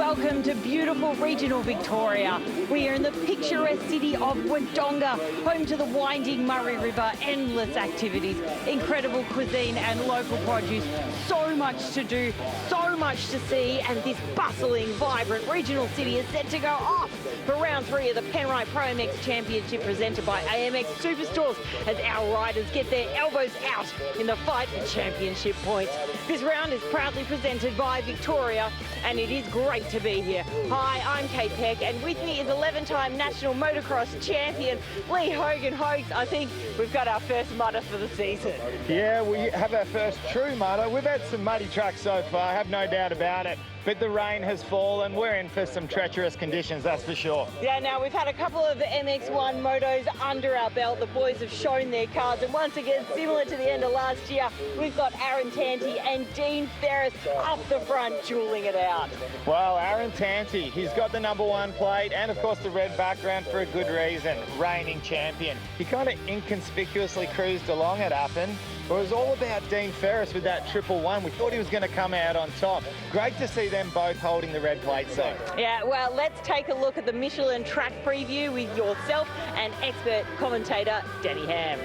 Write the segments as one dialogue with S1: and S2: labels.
S1: welcome to beautiful regional Victoria. We are in the picturesque city of Wodonga, home to the winding Murray River, endless activities, incredible cuisine and local produce, so much to do, so much to see, and this bustling, vibrant regional city is set to go off for round 3 of the ProMX Championship presented by AMX Superstores as our riders get their elbows out in the fight for championship points. This round is proudly presented by Victoria, and it is great to be here. Hi, I'm Kate Peck, and with me is 11-time national motocross champion Lee Hogan. Hogs, I think we've got our first mutter for the season.
S2: Yeah, we have our first true mutter. We've had some muddy tracks so far, I have no doubt about it. But the rain has fallen. We're in for some treacherous conditions, that's for sure.
S1: Yeah, now we've had a couple of MX1 Motos under our belt. The boys have shown their cards, and once again, similar to the end of last year, we've got Aaron Tanti and Dean Ferris up the front, dueling it out.
S2: Well, Aaron Tanti, he's got the #1 plate and, of course, the red background for a good reason. Reigning champion. He kind of inconspicuously cruised along at Appen. It was all about Dean Ferris with that 111. We thought he was going to come out on top. Great to see them both holding the red plates though.
S1: Yeah, well, let's take a look at the Michelin track preview with yourself and expert commentator Danny Ham.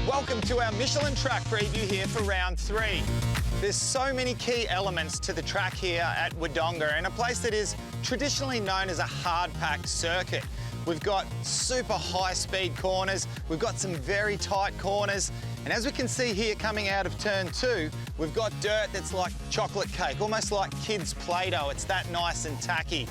S3: Welcome to our Michelin track preview here for round 3. There's so many key elements to the track here at Wodonga, in a place that is traditionally known as a hard-packed circuit. We've got super high-speed corners, we've got some very tight corners, and as we can see here coming out of turn 2, we've got dirt that's like chocolate cake, almost like kids' Play-Doh. It's that nice and tacky.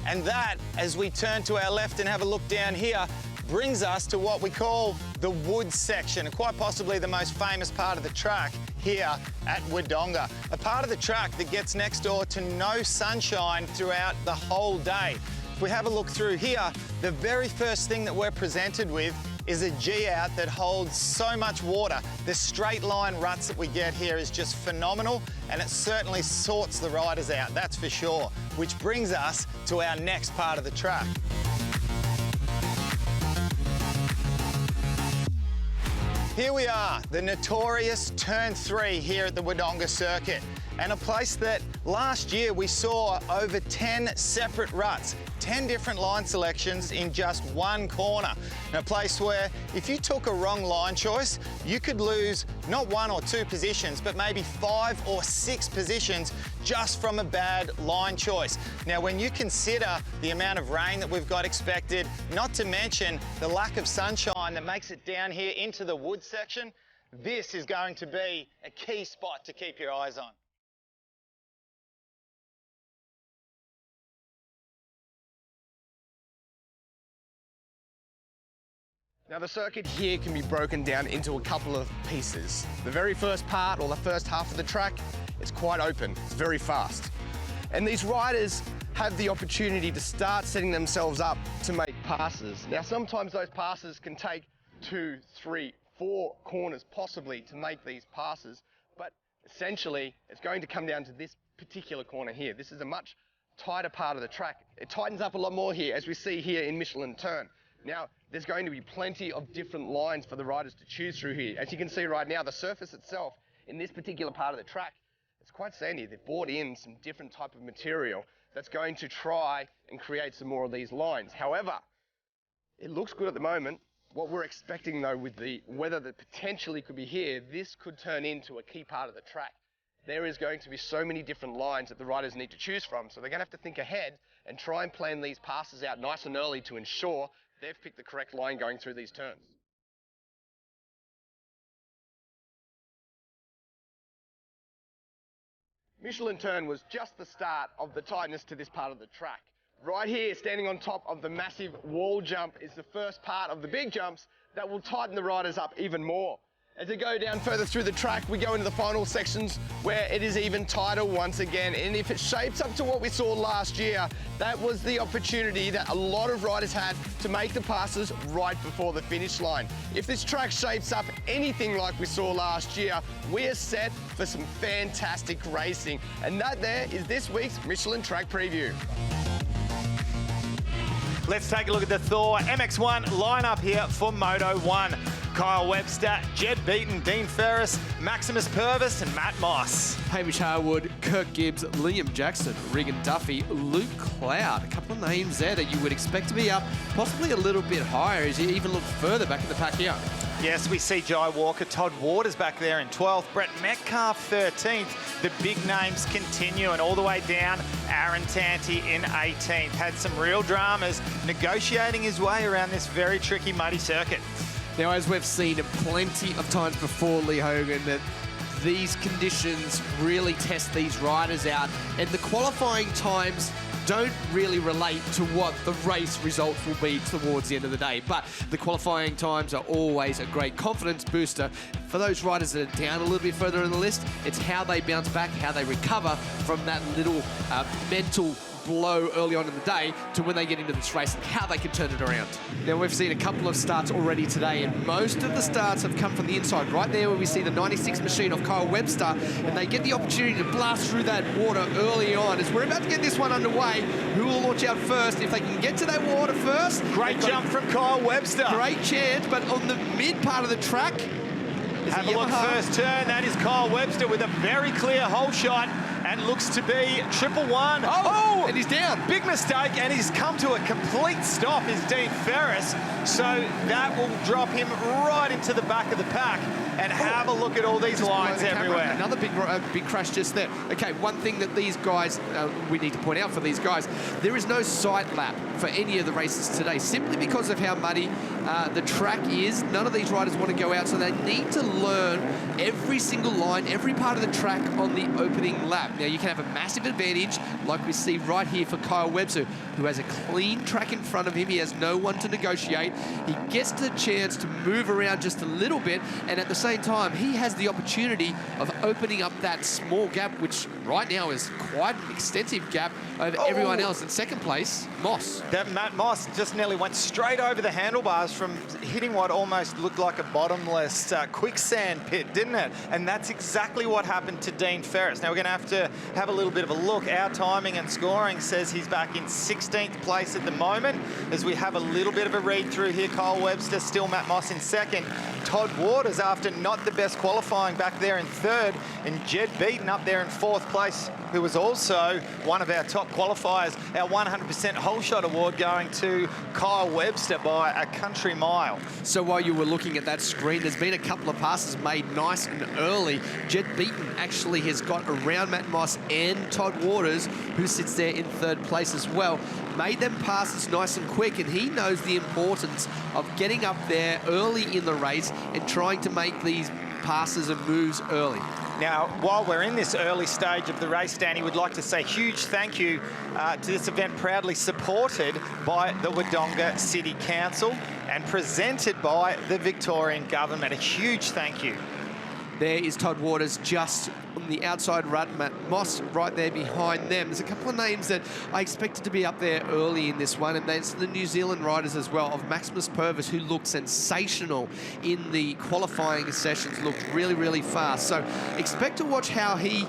S3: And that, as we turn to our left and have a look down here, brings us to what we call the woods section, and quite possibly the most famous part of the track here at Wodonga. A part of the track that gets next door to no sunshine throughout the whole day. If we have a look through here, the very first thing that we're presented with is a G-out that holds so much water. The straight line ruts that we get here is just phenomenal, and it certainly sorts the riders out, that's for sure. Which brings us to our next part of the track. Here we are, the notorious turn 3 here at the Wodonga circuit, and a place that last year we saw over 10 separate ruts, 10 different line selections in just one corner. And a place where if you took a wrong line choice, you could lose not 1 or 2 positions, but maybe 5 or 6 positions just from a bad line choice. Now, when you consider the amount of rain that we've got expected, not to mention the lack of sunshine that makes it down here into the woods section, this is going to be a key spot to keep your eyes on.
S4: Now the circuit here can be broken down into a couple of pieces. The very first part, or the first half of the track, is quite open, it's very fast. And these riders have the opportunity to start setting themselves up to make passes. Now sometimes those passes can take 2, 3, 4 corners possibly to make these passes, but essentially it's going to come down to this particular corner here. This is a much tighter part of the track. It tightens up a lot more here, as we see here in Michelin Turn. Now, there's going to be plenty of different lines for the riders to choose through here. As you can see right now, the surface itself in this particular part of the track, it's quite sandy. They've brought in some different type of material that's going to try and create some more of these lines. However, it looks good at the moment. What we're expecting though, with the weather that potentially could be here, this could turn into a key part of the track. There is going to be so many different lines that the riders need to choose from, so they're going to have to think ahead and try and plan these passes out nice and early to ensure they've picked the correct line going through these turns. Michelin Turn was just the start of the tightness to this part of the track. Right here, standing on top of the massive wall jump, is the first part of the big jumps that will tighten the riders up even more. As they go down further through the track, we go into the final sections where it is even tighter once again. And if it shapes up to what we saw last year, that was the opportunity that a lot of riders had to make the passes right before the finish line. If this track shapes up anything like we saw last year, we are set for some fantastic racing. And that there is this week's Michelin Track Preview.
S3: Let's take a look at the Thor MX1 lineup here for Moto1.
S2: Kyle Webster, Jed Beaton, Dean Ferris, Maximus Purvis and Matt Moss.
S5: Hamish Harwood, Kirk Gibbs, Liam Jackson, Regan Duffy, Luke Cloud. A couple of names there that you would expect to be up possibly a little bit higher as you even look further back in the pack here.
S2: Yes, we see Jai Walker, Todd Waters back there in 12th, Brett Metcalf 13th. The big names continue, and all the way down, Aaron Tanti in 18th. Had some real dramas negotiating his way around this very tricky muddy circuit.
S5: Now, as we've seen plenty of times before, Lee Hogan, that these conditions really test these riders out, and the qualifying times don't really relate to what the race results will be towards the end of the day. But the qualifying times are always a great confidence booster. For those riders that are down a little bit further in the list, it's how they bounce back, how they recover from that little mental blow early on in the day to when they get into this race and how they can turn it around. Now, we've seen a couple of starts already today, and most of the starts have come from the inside. Right there where we see the 96 machine of Kyle Webster, and they get the opportunity to blast through that water early on. As we're about to get this one underway, who will launch out first? If they can get to that water first.
S2: Great jump from Kyle Webster.
S5: Great chance, but on the mid part of the track,
S2: have a look, first turn. That is Kyle Webster with a very clear hole shot and looks to be 111.
S5: Oh, and he's down.
S2: Big mistake, and he's come to a complete stop, is Dean Ferris. So that will drop him right into the back of the pack. And have a look at all these lines everywhere.
S5: Another big crash just there. Okay, one thing that these guys, we need to point out for these guys, there is no sight lap for any of the races today, simply because of how muddy the track is. None of these riders want to go out, so they need to learn every single line, every part of the track on the opening lap. Now, you can have a massive advantage, like we see right here for Kyle Webster, who has a clean track in front of him. He has no one to negotiate. He gets the chance to move around just a little bit, and at the same time, he has the opportunity of opening up that small gap, which right now is quite an extensive gap over everyone else. In second place, Moss.
S2: That Matt Moss just nearly went straight over the handlebars from hitting what almost looked like a bottomless quicksand pit, didn't it? And that's exactly what happened to Dean Ferris. Now, we're going to have a little bit of a look. Our timing and scoring says he's back in 16th place at the moment. As we have a little bit of a read through here, Kyle Webster, still Matt Moss in second. Todd Waters, after not the best qualifying, back there in third, and Jed Beaton up there in fourth place, who was also one of our top qualifiers. Our 100% whole shot award going to Kyle Webster by a country mile.
S5: So while you were looking at that screen, there's been a couple of passes made nice and early. Jed Beaton actually has got around Matt Moss and Todd Waters, who sits there in third place as well. Made them passes nice and quick, and he knows the importance of getting up there early in the race and trying to make these passes and moves early.
S2: Now, while we're in this early stage of the race, Danny, would like to say a huge thank you to this event proudly supported by the Wodonga City Council and presented by the Victorian Government. A huge thank you.
S5: There is Todd Waters just on the outside run, Matt Moss right there behind them. There's a couple of names that I expected to be up there early in this one, and that's the New Zealand riders as well, of Maximus Purvis, who looked sensational in the qualifying sessions, looked really, really fast. So expect to watch how he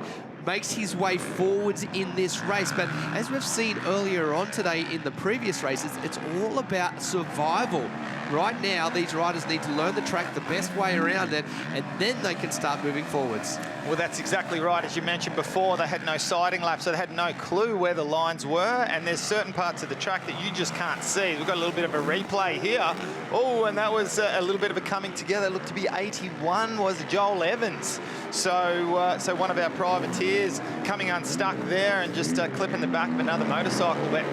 S5: makes his way forwards in this race. But as we've seen earlier on today in the previous races, it's all about survival. Right now, these riders need to learn the track the best way around it, and then they can start moving forwards.
S2: Well, that's exactly right. As you mentioned before, they had no siding lap, so they had no clue where the lines were, and there's certain parts of the track that you just can't see. We've got a little bit of a replay here. Oh, and that was a little bit of a coming together. It looked to be 81 was Joel Evans. So one of our privateers coming unstuck there and just clipping the back of another motorcycle. But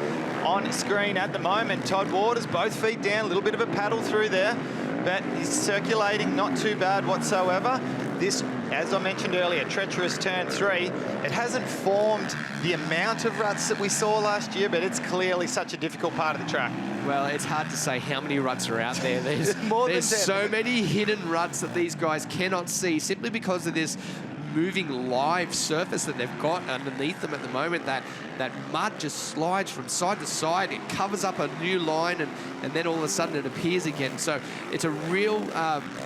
S2: on screen at the moment, Todd Waters, both feet down, a little bit of a paddle through there, but he's circulating not too bad whatsoever. This, as I mentioned earlier, treacherous turn 3. It hasn't formed the amount of ruts that we saw last year, but it's clearly such a difficult part of the track.
S5: Well, it's hard to say how many ruts are out there. There's
S2: there's
S5: so many hidden ruts that these guys cannot see simply because of this moving live surface that they've got underneath them at the moment. That mud just slides from side to side. It covers up a new line, and then all of a sudden it appears again. So it's a real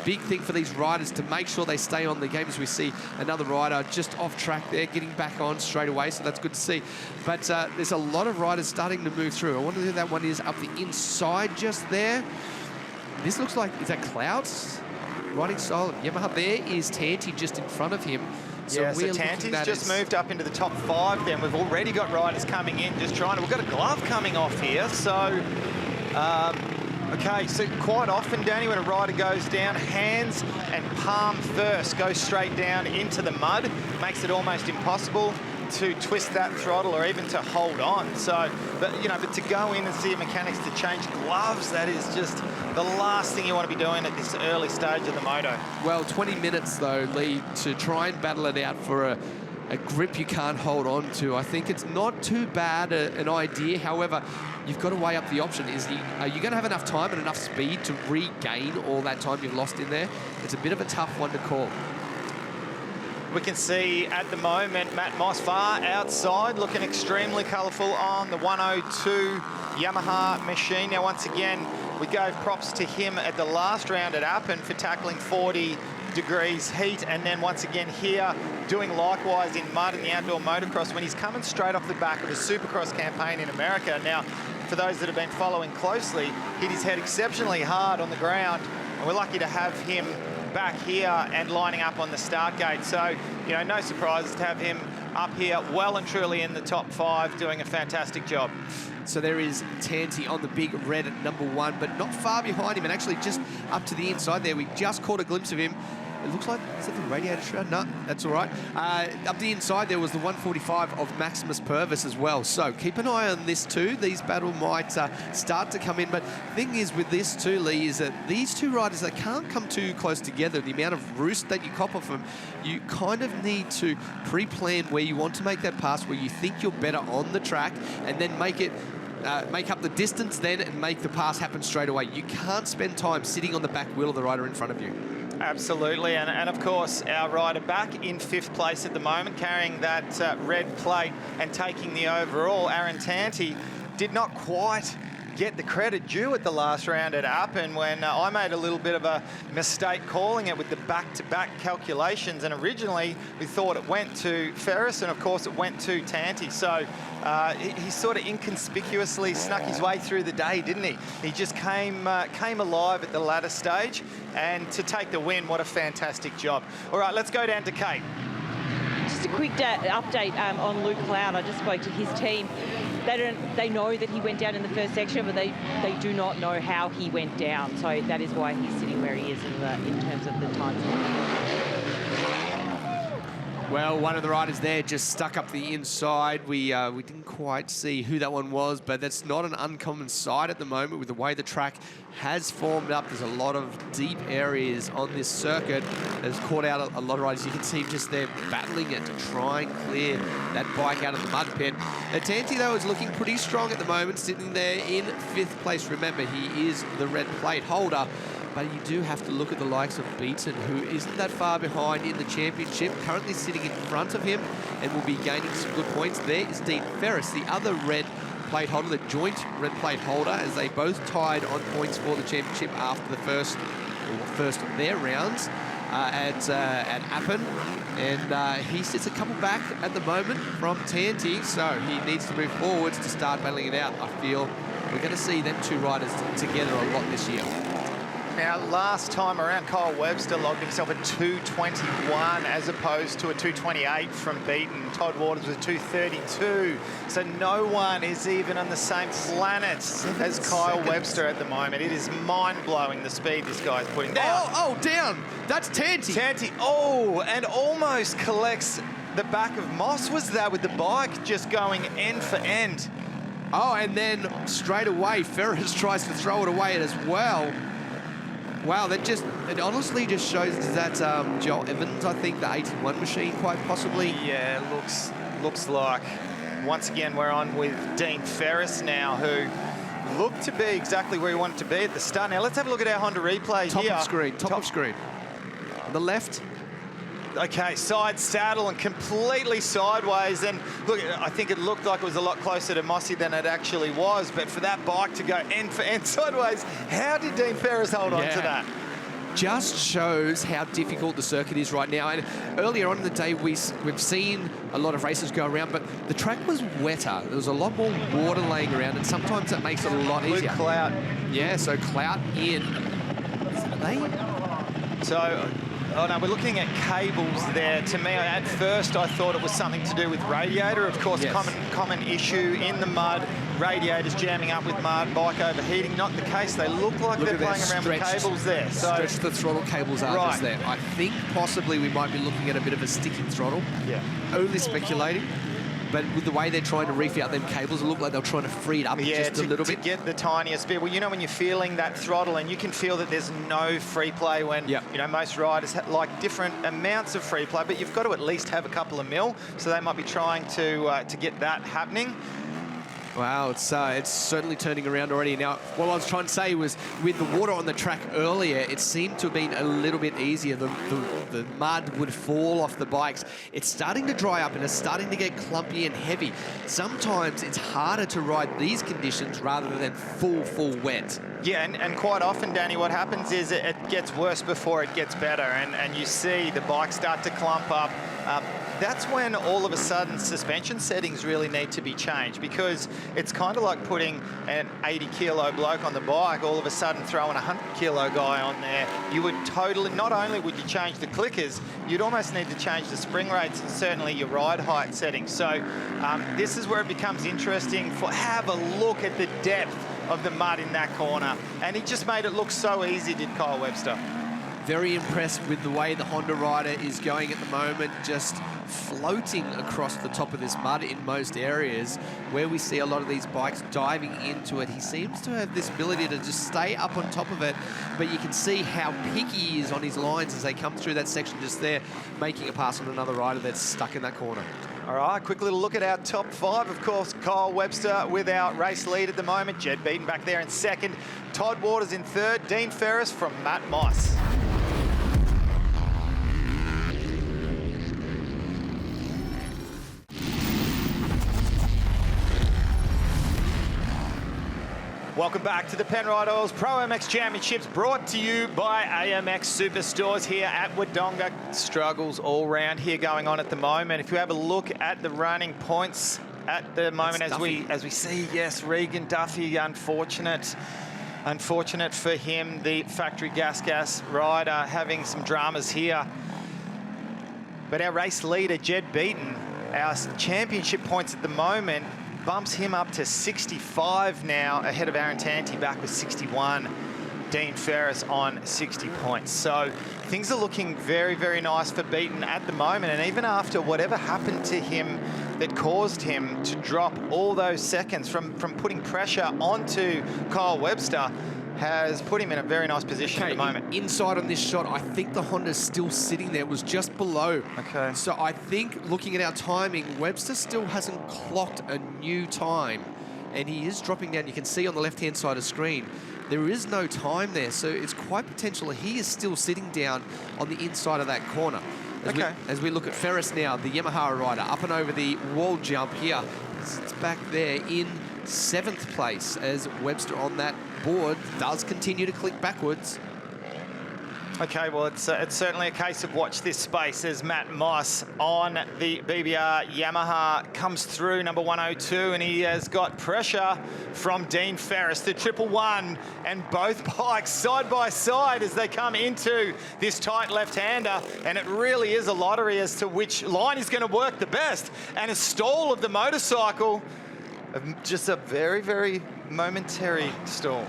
S5: big thing for these riders to make sure they stay on the game. As we see another rider just off track there, getting back on straight away, so that's good to see. But there's a lot of riders starting to move through. I wonder who that one is up the inside just there. this looks like, is that Cloud's riding style? Yamaha, there is Tanti just in front of him.
S2: So Tanti's just moved up into the top 5 then. We've already got riders coming in, just trying to, we've got a glove coming off here, so, okay, so quite often, Danny, when a rider goes down, hands and palm first, goes straight down into the mud, makes it almost impossible to twist that throttle or even to hold on. So, but to go in and see mechanics to change gloves, that is just the last thing you want to be doing at this early stage of the moto.
S5: Well, 20 minutes though, Lee, to try and battle it out for a grip you can't hold on to. I think it's not too bad an idea. However, you've got to weigh up the option. Are you going to have enough time and enough speed to regain all that time you've lost in there? It's a bit of a tough one to call.
S2: We can see at the moment Matt Moss far outside, looking extremely colourful on the 102 Yamaha machine. Now, once again, we gave props to him at the last round at Appen for tackling 40 degrees heat, and then once again here doing likewise in mud in the outdoor motocross when he's coming straight off the back of a Supercross campaign in America. Now, for those that have been following closely, hit his head exceptionally hard on the ground, and we're lucky to have him back here and lining up on the start gate. So, no surprises to have him up here well and truly in the top 5, doing a fantastic job.
S5: So there is Tanti on the big red at number 1, but not far behind him, and actually just up to the inside there. We just caught a glimpse of him. It looks like, is that the radiator shroud? No, that's all right. Up the inside there was the 145 of Maximus Purvis as well. So keep an eye on this too. These battle might start to come in. But the thing is with this too, Lee, is that these two riders, they can't come too close together. The amount of roost that you cop off them, you kind of need to pre-plan where you want to make that pass, where you think you're better on the track, and then make up the distance then and make the pass happen straight away. You can't spend time sitting on the back wheel of the rider in front of you.
S2: Absolutely, and of course our rider back in 5th place at the moment, carrying that red plate and taking the overall, Aaron Tanti, did not quite get the credit due at the last round at Appen when I made a little bit of a mistake calling it with the back-to-back calculations, and originally we thought it went to Ferris and of course it went to Tanti. So he sort of inconspicuously snuck his way through the day, didn't he? He just came alive at the latter stage, and to take the win, what a fantastic job. All right, let's go down to Kate.
S1: Just a quick update on Luke Cloud. I just spoke to his team. They know that he went down in the first section, but they do not know how he went down. So that is why he's sitting where he is in terms of the time.
S5: Well, one of the riders there just stuck up the inside. We didn't quite see who that one was, but that's not an uncommon sight at the moment with the way the track has formed up. There's a lot of deep areas on this circuit that has caught out a lot of riders. You can see just there battling it to try and clear that bike out of the mud pit. Tanti, though, is looking pretty strong at the moment, sitting there in 5th place. Remember, he is the red plate holder. But you do have to look at the likes of Beaton, who isn't that far behind in the championship, currently sitting in front of him and will be gaining some good points. There is Dean Ferris, the other red plate holder, the joint red plate holder, as they both tied on points for the championship after the first of their rounds at Appen. And he sits a couple back at the moment from Tanti, so he needs to move forwards to start battling it out. I feel we're going to see them two riders together a lot this year.
S2: Now, last time around, Kyle Webster logged himself at 2:21 as opposed to a 2:28 from Beaton. Todd Waters was 2:32. So no one is even on the same planet as Kyle Webster at the moment. It is mind-blowing the speed this guy's putting down.
S5: Oh, down. That's Tanti.
S2: Tanti, and almost collects the back of Moss. Was that with the bike just going end for end?
S5: Oh, and then straight away, Ferris tries to throw it away as well. Wow, it honestly just shows that Joel Evans, I think, the 81 machine, quite possibly.
S2: Yeah, looks like. Once again, we're on with Dean Ferris now, who looked to be exactly where he wanted to be at the start. Now, let's have a look at our Honda replay here.
S5: Top of screen. On the left.
S2: Okay, side saddle and completely sideways. And look, I think it looked like it was a lot closer to Mossy than it actually was. But for that bike to go end for end sideways, how did Dean Ferris hold on to that?
S5: Just shows how difficult the circuit is right now. And earlier on in the day, we've seen a lot of races go around, but the track was wetter. There was a lot more water laying around, and sometimes that makes it a lot easier.
S2: Clout.
S5: Yeah, so Clout in Are they?
S3: So, oh no, we're looking at cables there. To me, at first, I thought it was something to do with radiator. Of course,
S5: Yes.
S3: common issue in the mud. Radiators jamming up with mud, bike overheating. Not the case. They look like they're playing around with cables there. So,
S5: Stretched the throttle cables are just there. I think possibly we might be looking at a bit of a sticking throttle.
S3: yeah.
S5: Only speculating. But with the way they're trying to reef out them cables, it looked like they're trying to free it up just a little bit.
S3: To get the tiniest bit. Well, you know, when you're feeling that throttle and you can feel that there's no free play when, you know, most riders like different amounts of free play, but you've got to at least have a couple of mil. So they might be trying to get that happening.
S5: Wow, it's certainly turning around already. Now, what I was trying to say was, with the water on the track earlier, it seemed to have been a little bit easier. The mud would fall off the bikes. It's starting to dry up and it's starting to get clumpy and heavy. Sometimes it's harder to ride these conditions rather than full wet.
S3: Yeah, and quite often, Danny, what happens is it gets worse before it gets better, and you see the bike start to clump up. That's when all of a sudden suspension settings really need to be changed, because it's kind of like putting an 80-kilo bloke on the bike, all of a sudden throwing a 100-kilo guy on there. You would totally, not only would you change the clickers, you'd almost need to change the spring rates and certainly your ride height settings. So this is where it becomes interesting. Have a look at the depth of the mud in that corner. And he just made it look so easy, did Kyle Webster.
S5: Very impressed with the way the Honda rider is going at the moment, just floating across the top of this mud in most areas. Where we see a lot of these bikes diving into it, he seems to have this ability to just stay up on top of it, but you can see how picky he is on his lines as they come through that section just there, making a pass on another rider that's stuck in that corner.
S3: All right, quick little look at our top five. Of course, Kyle Webster with our race lead at the moment. Jed Beaton back there in second. Todd Waters in third. Dean Ferris from Matt Moss. Welcome back to the Penrite Oils ProMX Championships, brought to you by AMX Superstores here at Wodonga. Struggles all round here going on at the moment. If you have a look at the running points at the moment, as we see, yes, Regan Duffy, unfortunate for him, the factory gas rider, having some dramas here. But our race leader, Jed Beaton, our championship points at the moment, bumps him up to 65 now, ahead of Aaron Tanti back with 61. Dean Ferris on 60 points. So things are looking very, very nice for Beaton at the moment. And even after whatever happened to him that caused him to drop all those seconds from putting pressure onto Kyle Webster, has put him in a very nice position at the moment.
S5: Inside on this shot, I think the Honda's still sitting there, was just below.
S3: Okay.
S5: So I think, looking at our timing, Webster still hasn't clocked a new time. And he is dropping down. You can see on the left-hand side of the screen, there is no time there. So it's quite potential he is still sitting down on the inside of that corner. As we look at Ferris now, the Yamaha rider, up and over the wall jump here. It's back there in 7th place, as Webster on that board does continue to click backwards.
S3: Okay, well, it's certainly a case of watch this space as Matt Moss on the BBR Yamaha comes through number 102, and he has got pressure from Dean Ferris, the 111, and both bikes side by side as they come into this tight left-hander, and it really is a lottery as to which line is going to work the best. And a stall of the motorcycle, just a very, very momentary stall.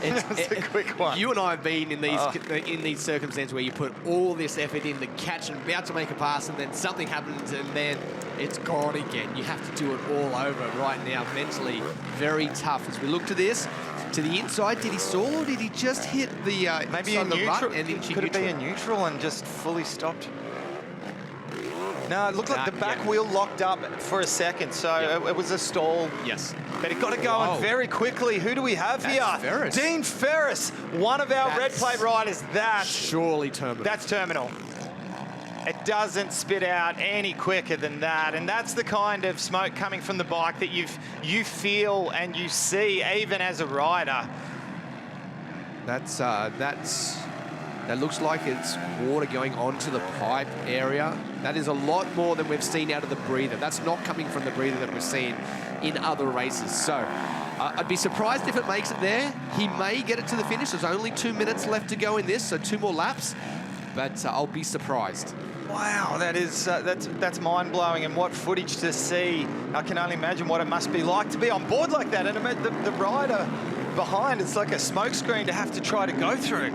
S3: It's a quick one.
S5: You and I have been in these circumstances where you put all this effort in to catch and about to make a pass, and then something happens and then it's gone again. You have to do it all over right now. Mentally, very tough. As we look to this, to the inside, did he stall or did he just hit the
S3: maybe a neutral? Could it be a neutral and just fully stopped? No, it looked like the back wheel locked up for a second, so it was a stall.
S5: Yes.
S3: But it got it going very quickly. Who do we have here?
S5: Ferris.
S3: Dean Ferris, one of our red plate riders.
S5: Surely terminal.
S3: That's terminal. It doesn't spit out any quicker than that, and that's the kind of smoke coming from the bike that you feel and you see even as a rider.
S5: That looks like it's water going onto the pipe area. That is a lot more than we've seen out of the breather. That's not coming from the breather that we've seen in other races. So I'd be surprised if it makes it there. He may get it to the finish. There's only 2 minutes left to go in this, so 2 more laps. But I'll be surprised.
S3: Wow, that's mind-blowing, and what footage to see. I can only imagine what it must be like to be on board like that. And the rider behind, it's like a smokescreen to have to try to go through.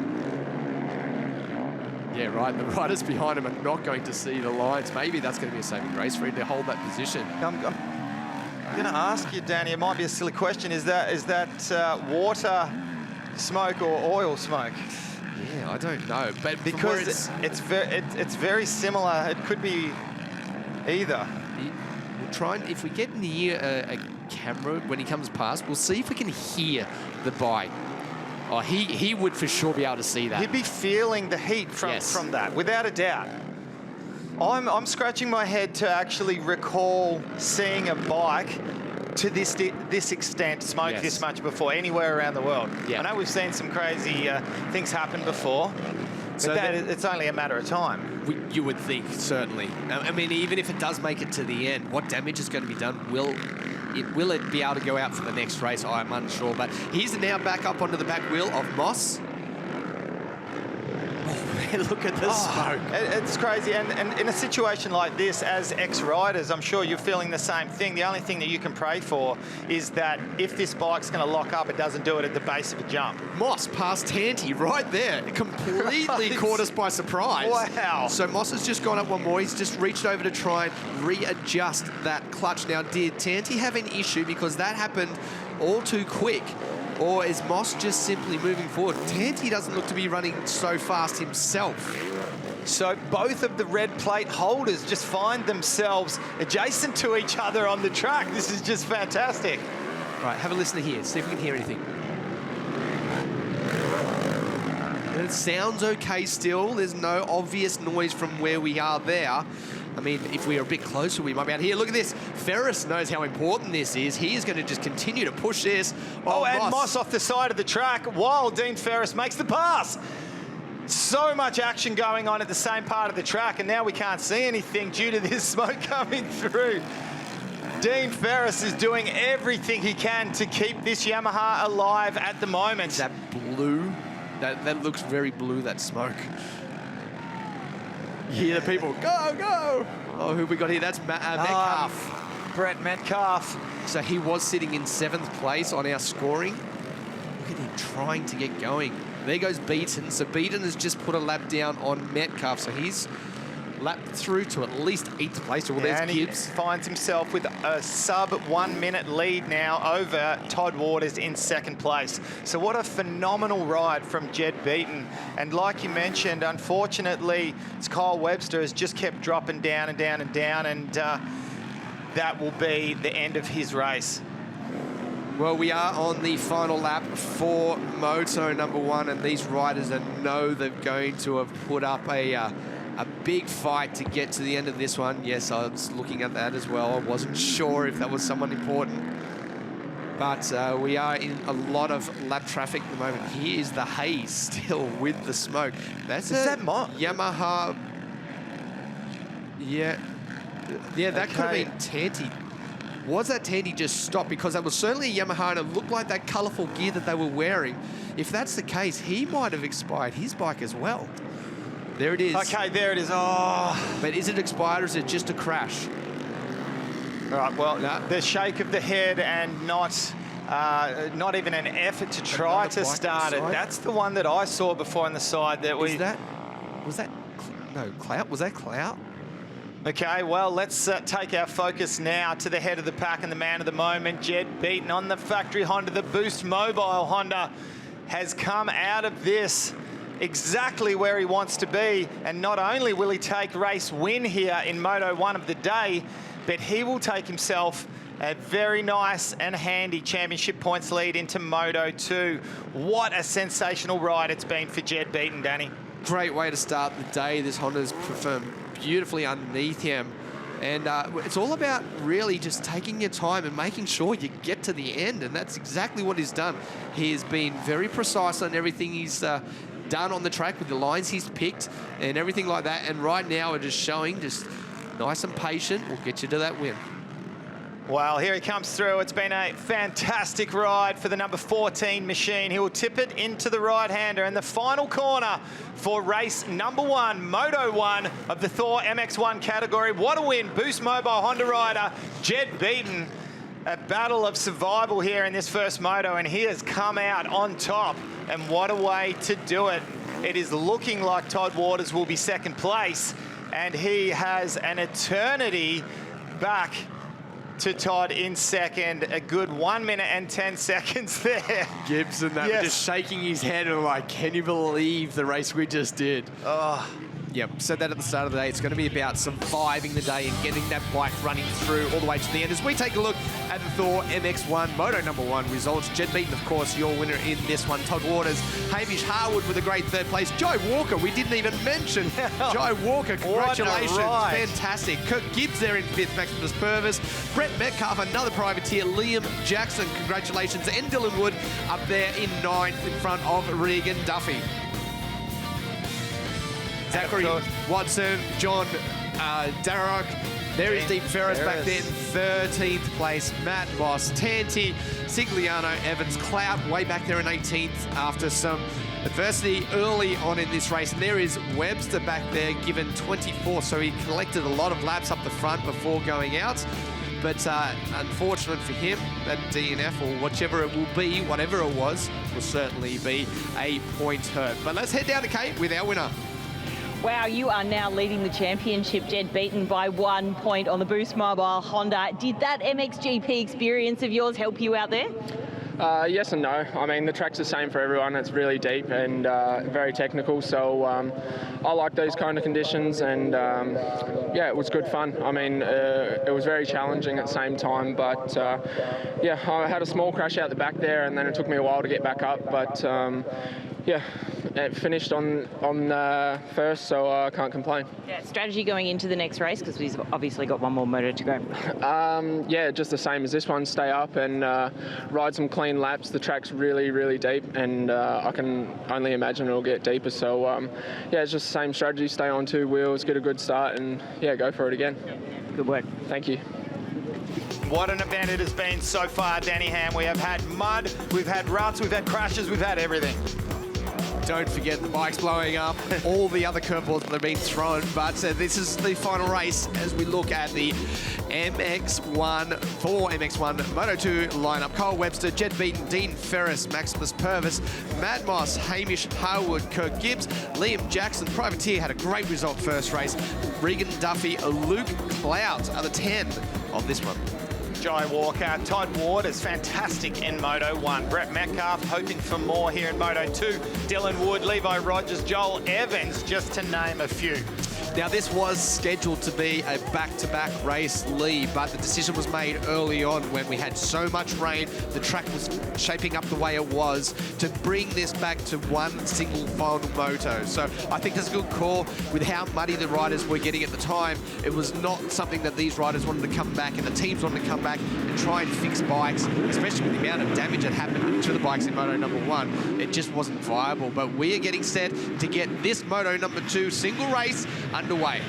S5: Yeah, right. The riders behind him are not going to see the lines. Maybe that's going to be a saving grace for him to hold that position.
S3: I'm going to ask you, Danny, it might be a silly question. Is that water smoke or oil smoke?
S5: Yeah, I don't know, but
S3: because it's very similar. It could be either.
S5: We'll try and, if we get near a camera when he comes past, we'll see if we can hear the bike. Oh, he would for sure be able to see that.
S3: He'd be feeling the heat from that, without a doubt. I'm scratching my head to actually recall seeing a bike to this extent smoke this much before anywhere around the world. I know we've seen some crazy things happen before, but it's only a matter of time.
S5: You would think, certainly. I mean, even if it does make it to the end, what damage is going to be done? Will it be able to go out for the next race? I'm unsure, but he's now back up onto the back wheel of Moss. Look at the smoke.
S3: It's crazy. And in a situation like this, as ex-riders, I'm sure you're feeling the same thing. The only thing that you can pray for is that if this bike's going to lock up, it doesn't do it at the base of a jump.
S5: Moss past Tanti right there. Completely caught us by surprise.
S3: Wow.
S5: So Moss has just gone up one more. He's just reached over to try and readjust that clutch. Now, did Tanti have an issue because that happened all too quick? Or is Moss just simply moving forward? Tanti doesn't look to be running so fast himself.
S3: So both of the red plate holders just find themselves adjacent to each other on the track. This is just fantastic.
S5: Right, have a listen to here. See if we can hear anything. It sounds okay still. There's no obvious noise from where we are there. I mean, if we are a bit closer, we might be able to hear. Look at this. Ferris knows how important this is. He is going to just continue to push this.
S3: And Moss off the side of the track while Dean Ferris makes the pass. So much action going on at the same part of the track, and now we can't see anything due to this smoke coming through. Dean Ferris is doing everything he can to keep this Yamaha alive at the moment.
S5: That blue, that looks very blue, that smoke. You hear the people, go, go. Oh, who have we got here? That's Metcalf.
S3: Brett Metcalf.
S5: So he was sitting in 7th place on our scoring. Look at him trying to get going. There goes Beaton. So Beaton has just put a lap down on Metcalf. So he's lapped through to at least 8th place. Well, there's Gibbs.
S3: He finds himself with a sub 1 minute lead now over Todd Waters in 2nd place. So what a phenomenal ride from Jed Beaton. And like you mentioned, unfortunately, Kyle Webster has just kept dropping down and down and down, and that will be the end of his race.
S5: Well, we are on the final lap for Moto number 1, and these riders know they're going to have put up a big fight to get to the end of this one. Yes, I was looking at that as well. I wasn't sure if that was someone important. But we are in a lot of lap traffic at the moment. Here is the haze still with the smoke. Is that Yamaha? Yeah, that could have been Tanti. Was that Tanti just stopped? Because that was certainly a Yamaha, and it looked like that colourful gear that they were wearing. If that's the case, he might have expired his bike as well. There it is.
S3: Okay, there it is. Oh.
S5: But is it expired or is it just a crash?
S3: All right, well, the shake of the head and not even an effort to try to start it. That's the one that I saw before on the side. Was that
S5: Clout? Was that Clout?
S3: Okay, well, let's take our focus now to the head of the pack and the man of the moment, Jed Beaton on the factory Honda. The Boost Mobile Honda has come out of this exactly where he wants to be, and not only will he take race win here in Moto1 of the day, but he will take himself a very nice and handy championship points lead into Moto2. What a sensational ride it's been for Jed Beaton, Danny.
S5: Great way to start the day. This Honda's performed beautifully underneath him. And it's all about really just taking your time and making sure you get to the end, and that's exactly what he's done. He has been very precise on everything he's done on the track with the lines he's picked and everything like that. And right now it is showing just nice and patient will get you to that win.
S3: Well, here he comes through. It's been a fantastic ride for the number 14 machine. He will tip it into the right-hander in the final corner for race number 1, Moto1 of the Thor MX1 category. What a win, Boost Mobile Honda rider, Jed Beaton. A battle of survival here in this first moto, and he has come out on top. And what a way to do it. It is looking like Todd Waters will be second place, and he has an eternity back to Todd in second. A good 1 minute and 10 seconds there.
S5: Gibson, that was just shaking his head and like, can you believe the race we just did?
S3: Oh.
S5: Yep, said that at the start of the day. It's going to be about surviving the day and getting that bike running through all the way to the end. As we take a look at the Thor MX1 Moto number 1 results, Jed Beaton, of course, your winner in this one. Todd Waters, Hamish Harwood with a great third place. Jai Walker, we didn't even mention. Jai Walker, congratulations. Fantastic. Kirk Gibbs there in 5th, Maximus Purvis. Brett Metcalf, another privateer. Liam Jackson, congratulations. And Dylan Wood up there in 9th in front of Regan Duffy. Zachary Watson, John Darroch. There is Dean Ferris back there in 13th place. Matt Moss, Tanti, Sigliano, Evans, Clout way back there in 18th after some adversity early on in this race. And there is Webster back there given 24th, so he collected a lot of laps up the front before going out. But unfortunate for him, that DNF or whichever it will be, whatever it was, will certainly be a point hurt. But let's head down to Kate with our winner.
S1: Wow, you are now leading the championship, Jed Beaton, by 1 point on the Boost Mobile Honda. Did that MXGP experience of yours help you out there?
S6: Yes and no. I mean, the track's the same for everyone. It's really deep and very technical, so I like those kind of conditions, and yeah, it was good fun. I mean, it was very challenging at the same time, but yeah, I had a small crash out the back there, and then it took me a while to get back up, but yeah, it finished on first, so I can't complain.
S1: Yeah, strategy going into the next race, because we've obviously got one more moto to go.
S6: Yeah, just the same as this one. Stay up and ride some clean laps. The track's really, really deep, and I can only imagine it'll get deeper. So yeah, it's just the same strategy. Stay on 2 wheels, get a good start, and yeah, go for it again.
S1: Good work.
S6: Thank you.
S3: What an event it has been so far, Danny Ham. We have had mud, we've had ruts, we've had crashes, we've had everything.
S5: Don't forget the bikes blowing up, all the other curveballs that have been thrown. But this is the final race as we look at the MX1 for MX1 Moto2 lineup. Kyle Webster, Jed Beaton, Dean Ferris, Maximus Purvis, Matt Moss, Hamish Harwood, Kirk Gibbs, Liam Jackson. Privateer had a great result first race. Regan Duffy, Luke Clout are the 10 of this one.
S3: Jai Walker, Todd Waters, fantastic in Moto1. Brett Metcalf hoping for more here in Moto2. Dylan Wood, Levi Rogers, Joel Evans, just to name a few.
S5: Now, this was scheduled to be a back-to-back race, Lee, but the decision was made early on when we had so much rain, the track was shaping up the way it was, to bring this back to one single final moto. So I think that's a good call with how muddy the riders were getting at the time. It was not something that these riders wanted to come back and the teams wanted to come back and try and fix bikes, especially with the amount of damage that happened to the bikes in Moto number 1. It just wasn't viable, but we are getting set to get this Moto number 2 single race underway.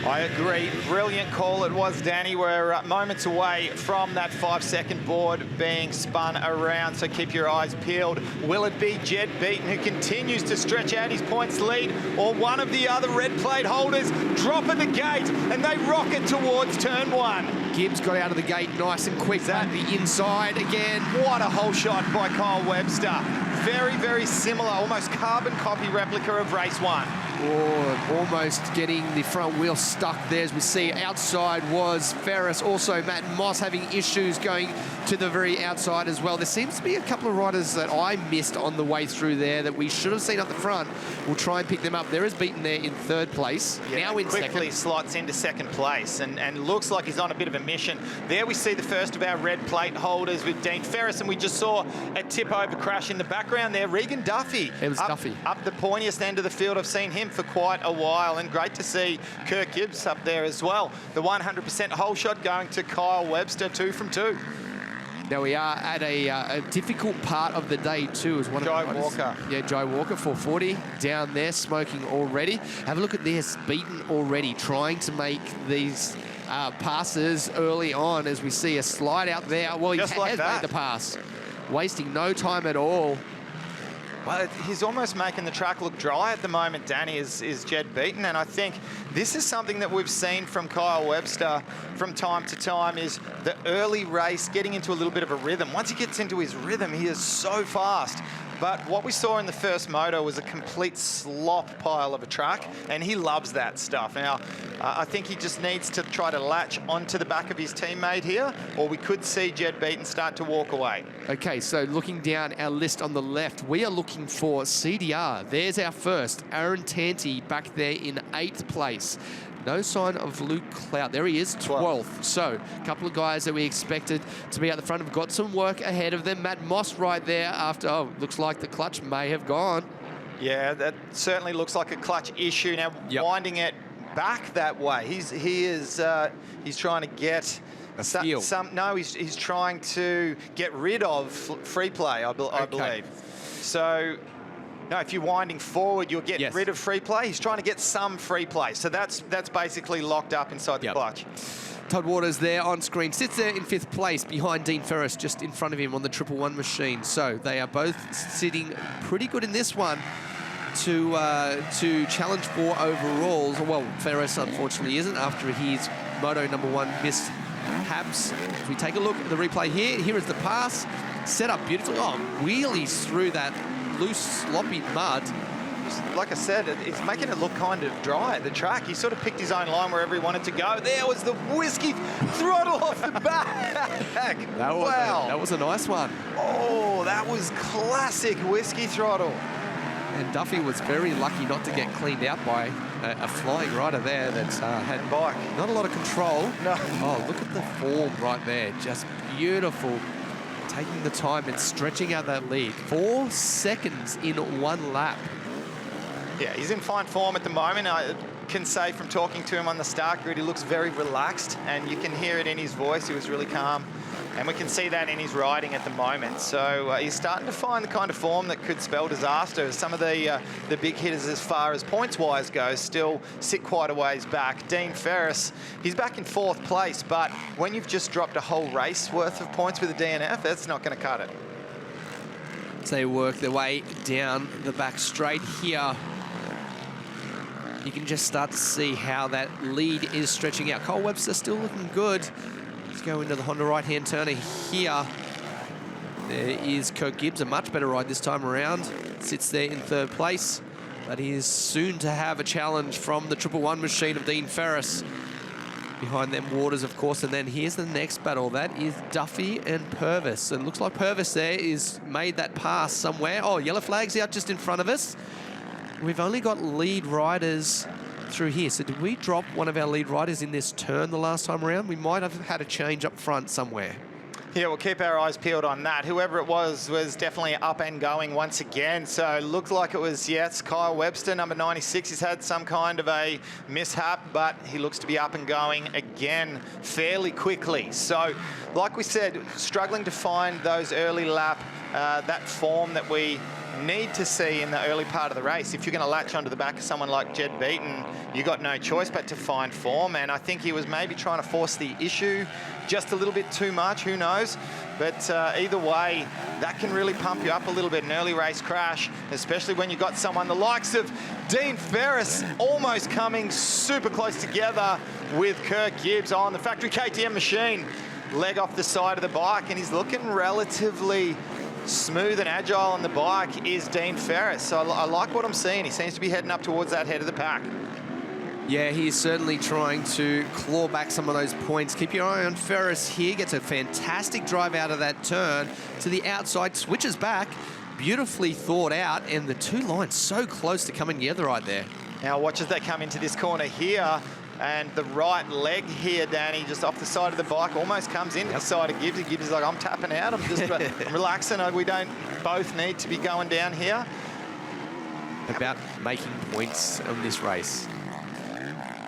S3: I agree. Brilliant call it was, Danny. We're moments away from that 5-second board being spun around, so keep your eyes peeled. Will it be Jed Beaton who continues to stretch out his points lead, or one of the other red plate holders drop at the gate and they rocket towards turn 1?
S5: Gibbs got out of the gate nice and quick at the inside again.
S3: What a hole shot by Kyle Webster. Very, very similar, almost carbon copy replica of race 1.
S5: Oh, almost getting the front wheel stuck there. As we see, outside was Ferris. Also, Matt Moss having issues going to the very outside as well. There seems to be a couple of riders that I missed on the way through there that we should have seen up the front. We'll try and pick them up. There is Beaton there in 3rd place.
S3: Yeah,
S5: now in
S3: quickly
S5: 2nd.
S3: slots into 2nd place and looks like he's on a bit of a mission. There we see the first of our red plate holders with Dean Ferris, and we just saw a tip-over crash in the background there. Regan Duffy.
S5: It was Duffy.
S3: Up the pointiest end of the field. I've seen him for quite a while, and great to see Kirk Gibbs up there as well. The 100% hole shot going to Kyle Webster, 2 from 2.
S5: Now we are at a difficult part of the day too. As one
S3: Jai
S5: of the riders,
S3: Walker.
S5: Yeah, Jai Walker, 440 down there, smoking already. Have a look at this, Beaton already trying to make these passes early on as we see a slide out there. Well, he
S3: Just like
S5: has
S3: that.
S5: made the pass, wasting no time at all.
S3: Well, he's almost making the track look dry at the moment, Danny, is Jed Beaton. And I think this is something that we've seen from Kyle Webster from time to time, is the early race, getting into a little bit of a rhythm. Once he gets into his rhythm, he is so fast. But what we saw in the first moto was a complete slop pile of a track, and he loves that stuff. Now, I think he just needs to try to latch onto the back of his teammate here, or we could see Jed Beaton start to walk away.
S5: Okay, so looking down our list on the left, we are looking for CDR. There's our first. Aaron Tanti back there in 8th place. No sign of Luke Clout. There he is, 12th. So a couple of guys that we expected to be at the front have got some work ahead of them. Matt Moss right there after, looks like the clutch may have gone.
S3: Yeah, that certainly looks like a clutch issue. Now, winding it back that way, he's trying to get he's trying to get rid of free play, I believe. So, no, if you're winding forward, you'll get rid of free play. He's trying to get some free play. So that's basically locked up inside the clutch.
S5: Todd Waters there on screen, sits there in 5th place behind Dean Ferris, just in front of him on the 111 machine. So they are both sitting pretty good in this one to challenge for overalls. Well, Ferris unfortunately isn't after his Moto #1 mishaps. If we take a look at the replay here is the pass, set up beautifully. Oh, wheelies through that loose, sloppy mud.
S3: Like I said, it's making it look kind of dry at the track. He sort of picked his own line wherever he wanted to go. There was the whiskey throttle off the back.
S5: That was a nice one.
S3: Oh, that was classic whiskey throttle.
S5: And Duffy was very lucky not to get cleaned out by a flying rider there that had not a lot of control.
S3: No.
S5: Oh, look at the form right there. Just beautiful. Taking the time and stretching out that lead. 4 seconds in 1 lap.
S3: Yeah, he's in fine form at the moment. I can say from talking to him on the start grid, he looks very relaxed, and you can hear it in his voice. He was really calm, and we can see that in his riding at the moment. So he's starting to find the kind of form that could spell disaster. Some of the big hitters, as far as points-wise goes, still sit quite a ways back. Dean Ferris, he's back in 4th place, but when you've just dropped a whole race worth of points with a DNF, that's not going to cut it.
S5: So they work their way down the back straight here. You can just start to see how that lead is stretching out. Cole Webster still looking good. Let's go into the Honda right-hand turner here. There is Kirk Gibbs, a much better ride this time around. Sits there in 3rd place, but he is soon to have a challenge from the 111 machine of Dean Ferris. Behind them, Waters, of course, and then here's the next battle. That is Duffy and Purvis. And looks like Purvis there is made that pass somewhere. Oh, yellow flag's out just in front of us. We've only got lead riders through here. So did we drop one of our lead riders in this turn the last time around? We might have had a change up front somewhere.
S3: Yeah, we'll keep our eyes peeled on that. Whoever it was definitely up and going once again. So it looked like it was, yes, Kyle Webster, number 96. He's had some kind of a mishap, but he looks to be up and going again fairly quickly. So, like we said, struggling to find those early lap, that form that we need to see in the early part of the race. If you're going to latch onto the back of someone like Jed Beaton, you got no choice but to find form, and I think he was maybe trying to force the issue just a little bit too much, who knows. But either way, that can really pump you up a little bit, an early race crash, especially when you've got someone the likes of Dean Ferris almost coming super close together with Kirk Gibbs on the factory KTM machine. Leg off the side of the bike, and he's looking relatively smooth and agile on the bike is Dean Ferris. So I like what I'm seeing. He seems to be heading up towards that head of the pack.
S5: Yeah, he's certainly trying to claw back some of those points. Keep your eye on Ferris here. Gets a fantastic drive out of that turn to the outside, switches back. Beautifully thought out, and the two lines so close to coming together right there.
S3: Now watch as they come into this corner here. And the right leg here, Danny, just off the side of the bike, almost comes into the side of Gibbs. Gibbs is like, I'm tapping out. I'm just I'm relaxing. We don't both need to be going down here.
S5: About making points on this race.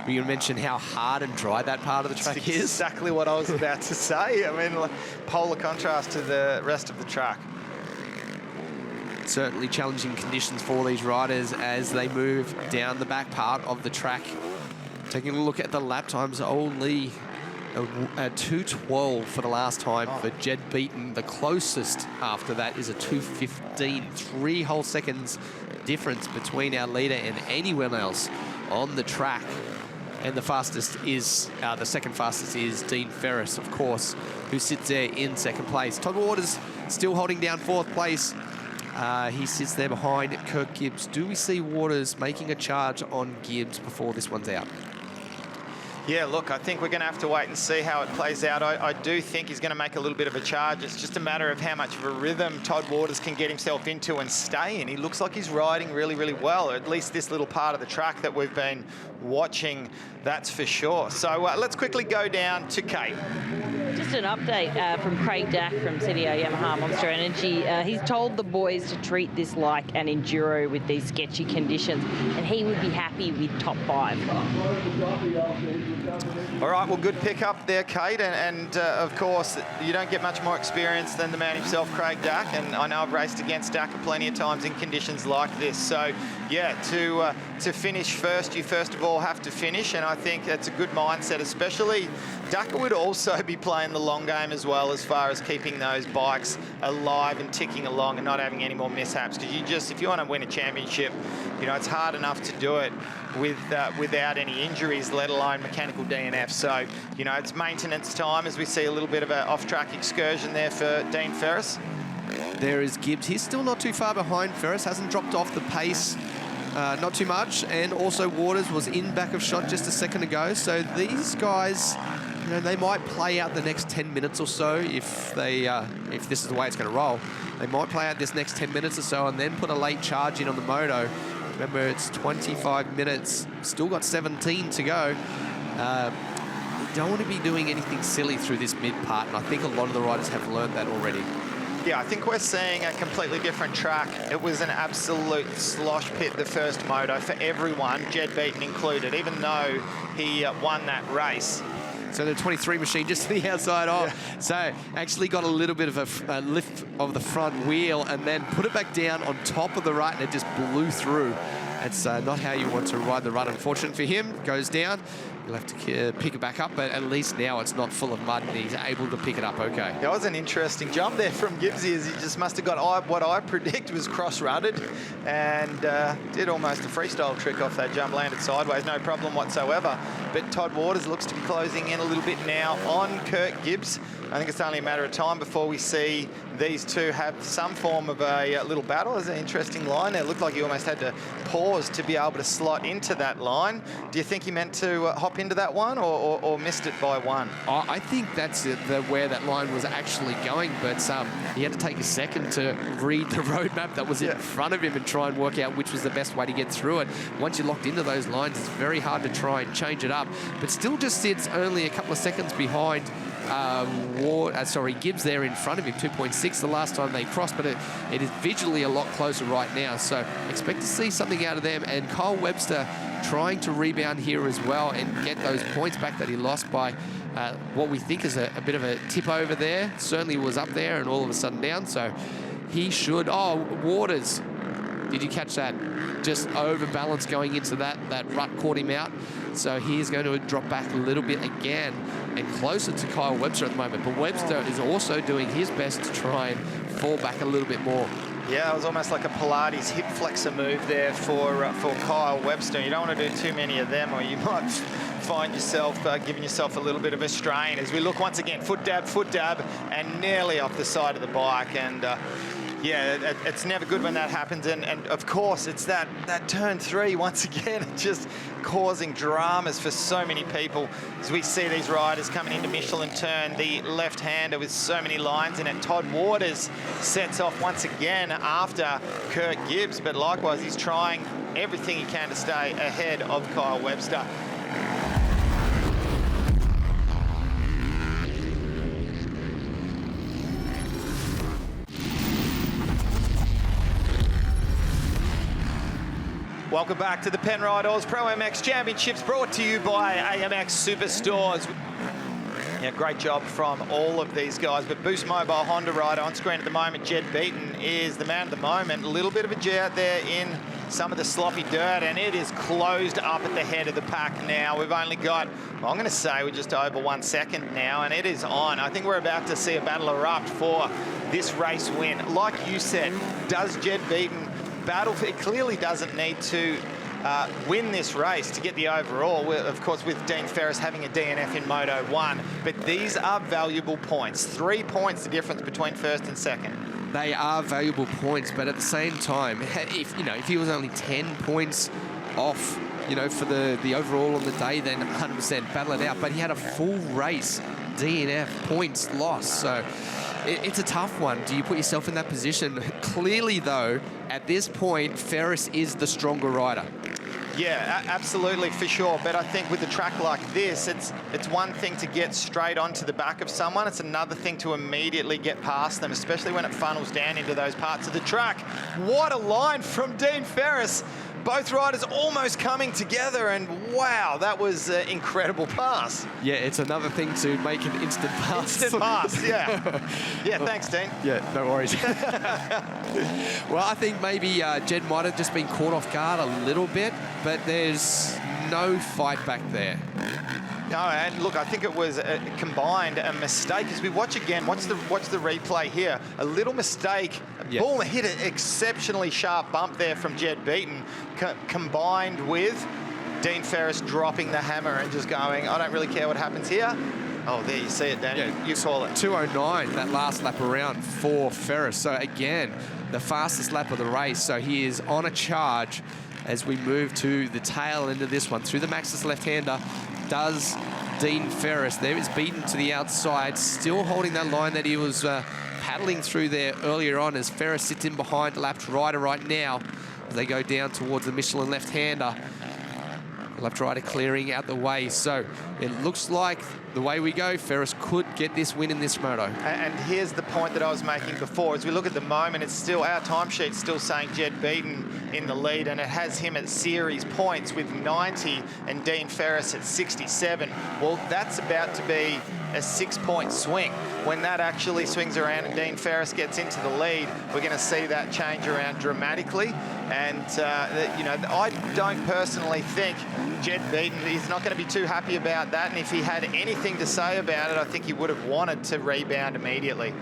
S5: Were you going to mention how hard and dry that part of the track is?
S3: Exactly what I was about to say. I mean, like, polar contrast to the rest of the track.
S5: Certainly challenging conditions for these riders as they move down the back part of the track. Taking a look at the lap times, only a 2:12 for the last time for Jed Beaton. The closest after that is a 2:15. 3 whole seconds difference between our leader and anyone else on the track. And the fastest is, the second fastest is Dean Ferris, of course, who sits there in second place. Todd Waters still holding down fourth place. He sits there behind Kirk Gibbs. Do we see Waters making a charge on Gibbs before this one's out?
S3: Yeah, look, I think we're going to have to wait and see how it plays out. I do think he's going to make a little bit of a charge. It's just a matter of how much of a rhythm Todd Waters can get himself into and stay in. He looks like he's riding really, really well, or at least this little part of the track that we've been watching, that's for sure. So let's quickly go down to Kate.
S1: Just an update from Craig Dack from CDO Yamaha Monster Energy. He's told the boys to treat this like an enduro with these sketchy conditions, and he would be happy with top 5.
S3: All right, well, good pickup there, Kate. And of course, you don't get much more experience than the man himself, Craig Dack. And I know I've raced against Dack plenty of times in conditions like this. So, yeah, to finish first, you first of all have to finish. And I think that's a good mindset, especially Dack would also be playing the long game as well, as far as keeping those bikes alive and ticking along and not having any more mishaps. Because if you want to win a championship, you know, it's hard enough to do it without any injuries, let alone mechanical DNF. So, you know, it's maintenance time as we see a little bit of an off-track excursion there for Dean Ferris.
S5: There is Gibbs. He's still not too far behind Ferris, hasn't dropped off the pace not too much. And also Waters was in back of shot just a second ago. So these guys, you know, they might play out the next 10 minutes or so if this is the way it's going to roll. They might play out this next 10 minutes or so and then put a late charge in on the moto. Remember, it's 25 minutes, still got 17 to go. You don't want to be doing anything silly through this mid part, and I think a lot of the riders have learned that already.
S3: Yeah, I think we're seeing a completely different track. It was an absolute slosh pit, the first moto, for everyone, Jed Beaton included, even though he won that race.
S5: So the 23 machine just to the outside off. Yeah. So actually got a little bit of a lift of the front wheel and then put it back down on top of the right, and it just blew through. It's not how you want to ride the run. Unfortunate for him, goes down. You'll have to pick it back up, but at least now it's not full of mud and he's able to pick it up okay.
S3: That was an interesting jump there from Gibbsy, as he just must have got what I predict was cross-rutted and did almost a freestyle trick off that jump, landed sideways, no problem whatsoever. But Todd Waters looks to be closing in a little bit now on Kurt Gibbs. I think it's only a matter of time before we see these two have some form of a little battle. There's an interesting line there. It looked like he almost had to pause to be able to slot into that line. Do you think he meant to hop into that one or missed it by one?
S5: I think that's where that line was actually going, but he had to take a second to read the roadmap that was in front of him and try and work out which was the best way to get through it. Once you're locked into those lines, it's very hard to try and change it up, but still just sits only a couple of seconds behind Gibbs there in front of him, 2.6 the last time they crossed, but it is visually a lot closer right now. So expect to see something out of them. And Kyle Webster trying to rebound here as well and get those points back that he lost by what we think is a bit of a tip over there. Certainly was up there and all of a sudden down. So he should. Oh, Waters. Did you catch that? Just overbalanced going into that rut caught him out. So he's going to drop back a little bit again and closer to Kyle Webster at the moment. But Webster is also doing his best to try and fall back a little bit more.
S3: Yeah, it was almost like a Pilates hip flexor move there for Kyle Webster. You don't want to do too many of them or you might find yourself giving yourself a little bit of a strain. As we look once again, foot dab, and nearly off the side of the bike. And yeah, it's never good when that happens. And of course, it's that turn 3 once again, just causing dramas for so many people as we see these riders coming into Michelin turn, the left-hander with so many lines in it. Todd Waters sets off once again after Kurt Gibbs, but likewise, he's trying everything he can to stay ahead of Kyle Webster. Welcome back to the Penrite Oz ProMX Championships, brought to you by AMX Superstores. Yeah, great job from all of these guys. But Boost Mobile Honda rider on screen at the moment, Jed Beaton, is the man at the moment. A little bit of a G out there in some of the sloppy dirt, and it is closed up at the head of the pack now. We've only got, well, I'm going to say we're just over 1 second now, and it is on. I think we're about to see a battle erupt for this race win. Like you said, does Jed Beaton battle? It clearly doesn't need to win this race to get the overall, of course, with Dean Ferris having a DNF in Moto1, but these are valuable points. 3 points the difference between first and second.
S5: They are valuable points, but at the same time, if he was only 10 points off, for the overall on the day, then 100% battle it out. But he had a full race DNF points lost, so it's a tough one. Do you put yourself in that position? Clearly, though, at this point, Ferris is the stronger rider.
S3: Yeah, absolutely, for sure. But I think with a track like this, it's one thing to get straight onto the back of someone. It's another thing to immediately get past them, especially when it funnels down into those parts of the track. What a line from Dean Ferris. Both riders almost coming together, and wow, that was an incredible pass.
S5: Yeah, it's another thing to make an instant pass.
S3: Instant pass, yeah. Yeah, thanks, Dean.
S5: Yeah, no worries. Well, I think maybe Jed might have just been caught off guard a little bit, but there's no fight back there.
S3: No, and look, I think it was a mistake. As we watch again, watch the replay here. A little mistake.
S5: Yes.
S3: Ball hit an exceptionally sharp bump there from Jed Beaton, combined with Dean Ferris dropping the hammer and just going, I don't really care what happens here. Oh, there you see it, Danny. Yeah, you call it.
S5: 2:09, that last lap around for Ferris. So again, the fastest lap of the race. So he is on a charge as we move to the tail end of this one. Through the Maxxis left-hander does Dean Ferris. There is Beaton to the outside, still holding that line that he was paddling through there earlier on, as Ferris sits in behind lapped rider right now as they go down towards the Michelin left-hander. Left rider clearing out the way. So it looks like the way we go, Ferris could get this win in this moto.
S3: And here's the point that I was making before. As we look at the moment, it's still, our timesheet's still saying Jed Beaton in the lead, and it has him at series points with 90 and Dean Ferris at 67. Well, that's about to be a 6-point swing. When that actually swings around and Dean Ferris gets into the lead, we're going to see that change around dramatically. And, I don't personally think Jed Beaton, he's not going to be too happy about that. And if he had anything to say about it, I think he would have wanted to rebound immediately.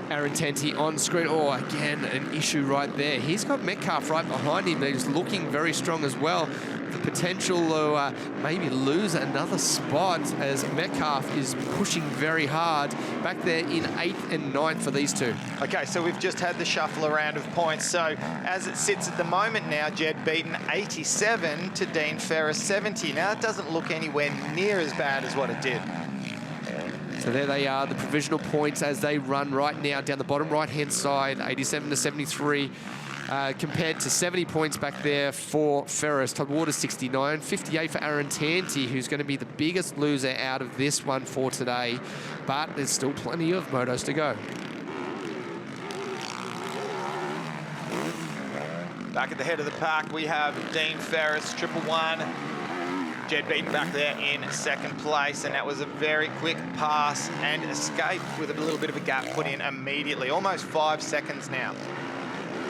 S5: Aaron Tenty on screen. Oh, again, an issue right there. He's got Metcalf right behind him. He's looking very strong as well. The potential to maybe lose another spot, as Metcalf is pushing very hard back there in 8th and 9th for these two.
S3: Okay, so we've just had the shuffle around of points. So as it sits at the moment now, Jed Beaton 87 to Dean Ferris 70. Now it doesn't look anywhere near as bad as what it did.
S5: So there they are, the provisional points as they run right now down the bottom right-hand side, 87 to 73, compared to 70 points back there for Ferris. Todd Waters 69, 58 for Aaron Tanti, who's going to be the biggest loser out of this one for today. But there's still plenty of motos to go.
S3: Back at the head of the pack, we have Dean Ferris, 111. Jed Beaton back there in 2nd place, and that was a very quick pass and escape with a little bit of a gap put in immediately. Almost 5 seconds now.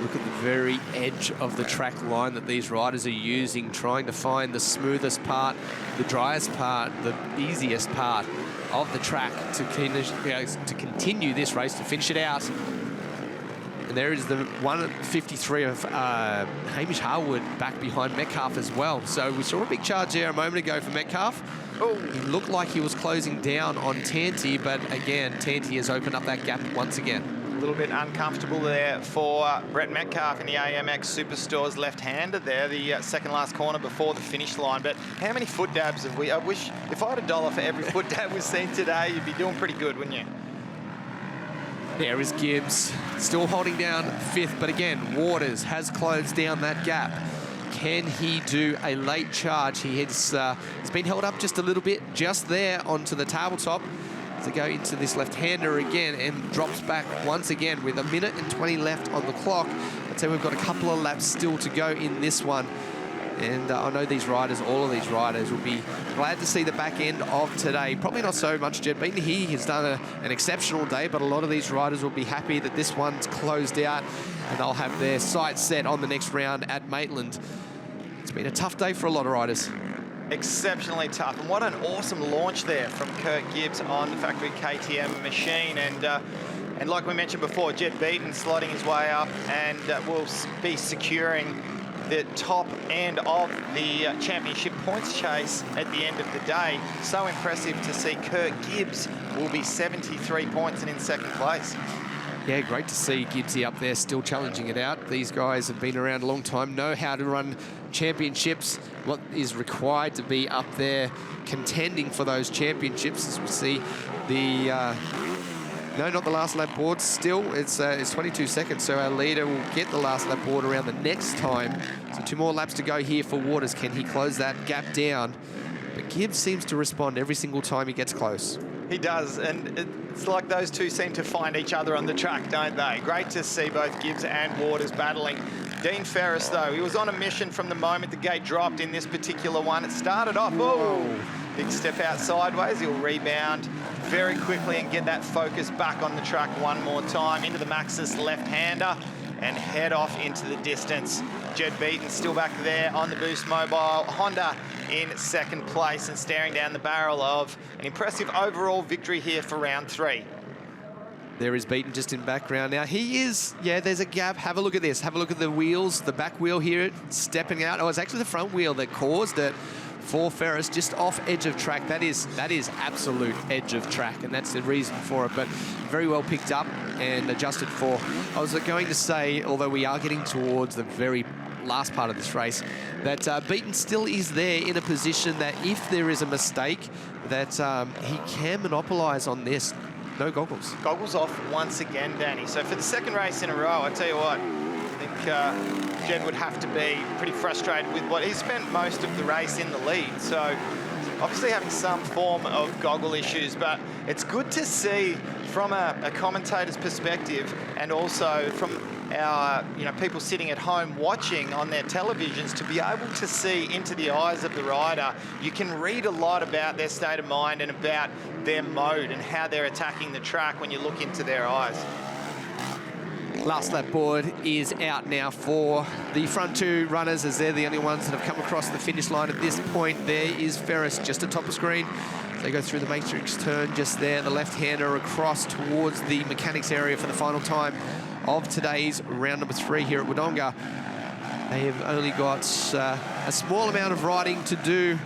S5: Look at the very edge of the track line that these riders are using, trying to find the smoothest part, the driest part, the easiest part of the track to continue this race, to finish it out. And there is the 153 of Hamish Harwood back behind Metcalf as well. So we saw a big charge there a moment ago for Metcalf. Oh, he looked like he was closing down on Tanti, but again, Tanti has opened up that gap once again.
S3: A little bit uncomfortable there for Brett Metcalf in the AMX Superstores left-hander there, the second last corner before the finish line. But how many foot dabs have we? I wish, if I had $1 for every foot dab we've seen today, you'd be doing pretty good, wouldn't you?
S5: There is Gibbs, still holding down 5th, but again, Waters has closed down that gap. Can he do a late charge? He's been held up just a little bit, just there onto the tabletop, to go into this left-hander again, and drops back once again with 1 minute and 20 left on the clock. I'd say we've got a couple of laps still to go in this one. And I know these riders, all of these riders, will be glad to see the back end of today. Probably not so much Jed Beaton. He has done an exceptional day, but a lot of these riders will be happy that this one's closed out and they'll have their sights set on the next round at Maitland. It's been a tough day for a lot of riders.
S3: Exceptionally tough, and what an awesome launch there from Kurt Gibbs on the factory KTM machine. And like we mentioned before, Jed Beaton slotting his way up and will be securing the top end of the championship points chase at the end of the day. So impressive to see Kurt Gibbs will be 73 points and in second place.
S5: Yeah, great to see Gibbsy up there still challenging it out. These guys have been around a long time, know how to run championships, what is required to be up there contending for those championships. As we see the, no, not the last lap board, still it's 22 seconds, so our leader will get the last lap board around the next time. So 2 more laps to go here for Waters. Can he close that gap down? But Gibbs seems to respond every single time he gets close.
S3: He does, and it's like those two seem to find each other on the track, don't they? Great to see both Gibbs and Waters battling. Dean Ferris, though, he was on a mission from the moment the gate dropped in this particular one. It started off, oh, big step out sideways. He'll rebound very quickly and get that focus back on the track one more time into the Maxxis left-hander and head off into the distance. Jed Beaton still back there on the Boost Mobile. Honda in second place and staring down the barrel of an impressive overall victory here for round 3.
S5: There is Beaton just in background now. He is, yeah, there's a gap. Have a look at this. Have a look at the wheels, the back wheel here stepping out. Oh, it's actually the front wheel that caused it for Ferris, just off edge of track. That is absolute edge of track, and that's the reason for it, but very well picked up and adjusted for. I was going to say, although we are getting towards the very last part of this race, that Beaton still is there in a position that if there is a mistake, that he can monopolise on this. No goggles.
S3: Goggles off once again, Danny. So for the second race in a row, I tell you what, I think Jed would have to be pretty frustrated with what he spent most of the race in the lead. So obviously having some form of goggle issues, but it's good to see from a commentator's perspective and also from our people sitting at home watching on their televisions to be able to see into the eyes of the rider. You can read a lot about their state of mind and about their mode and how they're attacking the track when you look into their eyes.
S5: Last lap board is out now for the front 2 runners, as they're the only ones that have come across the finish line at this point. There is Ferris just atop the screen. They go through the matrix turn just there, the left-hander across towards the mechanics area for the final time of today's round number 3 here at Wodonga. They have only got a small amount of riding to do.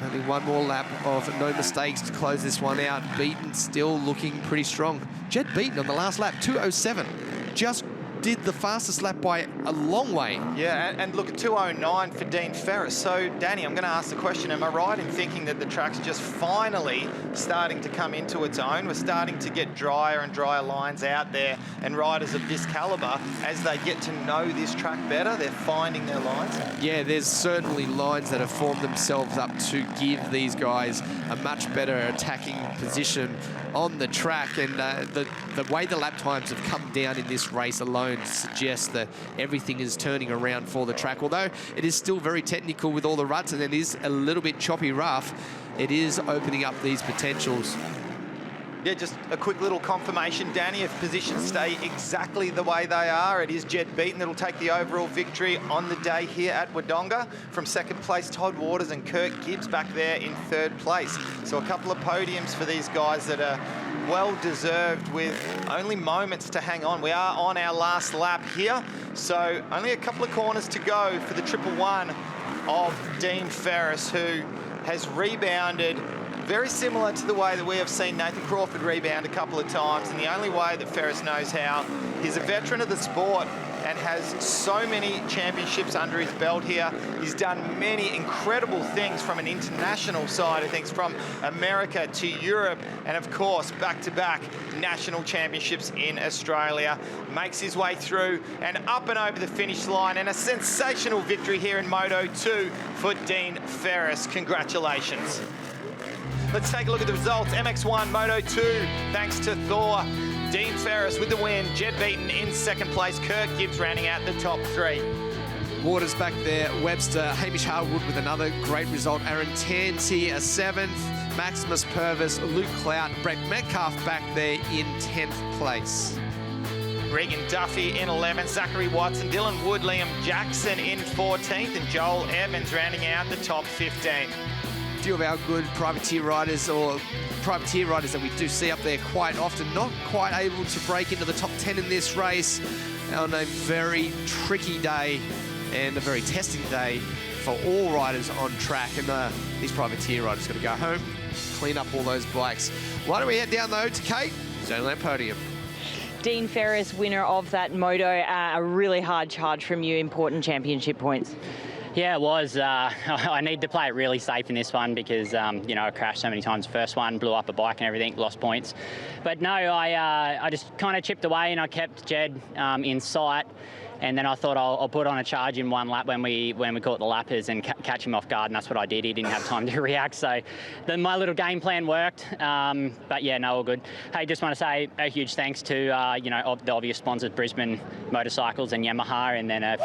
S5: Only 1 more lap of no mistakes to close this one out. Beaton still looking pretty strong. Jed Beaton on the last lap, 2:07. Just did the fastest lap by a long way.
S3: Yeah, and look at 2:09 for Dean Ferris. So, Danny, I'm going to ask the question, am I right in thinking that the track's just finally starting to come into its own? We're starting to get drier and drier lines out there, and riders of this caliber, as they get to know this track better, they're finding their lines?
S5: Yeah, there's certainly lines that have formed themselves up to give these guys a much better attacking position on the track, and the way the lap times have come down in this race alone suggests that everything is turning around for the track. Although it is still very technical with all the ruts and it is a little bit choppy rough, it is opening up these potentials.
S3: Yeah, just a quick little confirmation, Danny. If positions stay exactly the way they are, it is Jed Beaton that'll take the overall victory on the day here at Wodonga. From second place, Todd Waters and Kurt Gibbs back there in third place. So a couple of podiums for these guys that are well deserved with only moments to hang on. We are on our last lap here, so only a couple of corners to go for the 111 of Dean Ferris, who has rebounded very similar to the way that we have seen Nathan Crawford rebound a couple of times, and the only way that Ferris knows how. He's a veteran of the sport and has so many championships under his belt here. He's done many incredible things from an international side of things, from America to Europe, and of course, back-to-back national championships in Australia. Makes his way through and up and over the finish line, and a sensational victory here in Moto2 for Dean Ferris. Congratulations. Let's take a look at the results. MX1 Moto2, thanks to Thor. Dean Ferris with the win. Jed Beaton in second place. Kurt Gibbs rounding out the top 3.
S5: Waters back there. Webster, Hamish Harwood with another great result. Aaron Tanti, a 7th. Maximus Purvis, Luke Clout, Brett Metcalf back there in 10th place.
S3: Regan Duffy in 11th, Zachary Watson, Dylan Wood, Liam Jackson in 14th, and Joel Evans rounding out the top 15.
S5: A few of our good privateer riders that we do see up there quite often, not quite able to break into the top 10 in this race on a very tricky day and a very testing day for all riders on track. And these privateer riders got to go home, clean up all those bikes. Why don't we head down though to Kate, Stoneland Podium.
S1: Dean Ferris, winner of that moto, a really hard charge from you, important championship points.
S7: Yeah, it was. I need to play it really safe in this one because, you know, I crashed so many times. The first one, blew up a bike and everything, lost points. But no, I just kind of chipped away and I kept Jed in sight. And then I thought I'll put on a charge in one lap when we caught the lappers and catch him off guard, and that's what I did. He didn't have time to react, so my little game plan worked. But yeah, no, all good. Hey, just want to say a huge thanks to you know, the obvious sponsors, Brisbane Motorcycles and Yamaha, and then a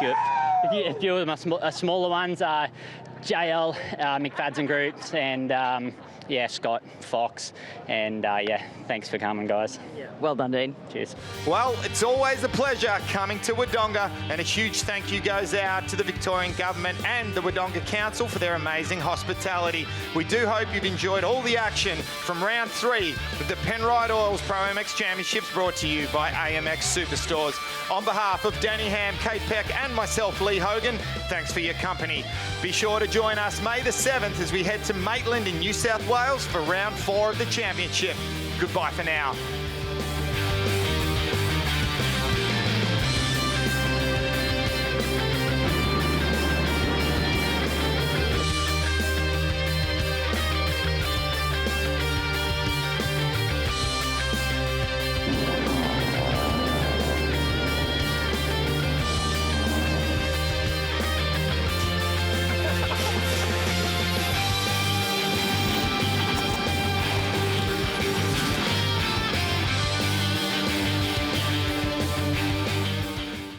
S7: few of my smaller ones, JL, McFadden Groups, and yeah, Scott, Fox, and yeah, thanks for coming, guys.
S1: Yeah. Well done, Dean.
S7: Cheers.
S3: Well, it's always a pleasure coming to Wodonga, and a huge thank you goes out to the Victorian Government and the Wodonga Council for their amazing hospitality. We do hope you've enjoyed all the action from round 3 with the Penrite Oils ProMX Championships, brought to you by AMX Superstores. On behalf of Danny Ham, Kate Peck and myself, Lee Hogan, thanks for your company. Be sure to join us May the 7th as we head to Maitland in New South Wales for round 4 of the championship. Goodbye for now.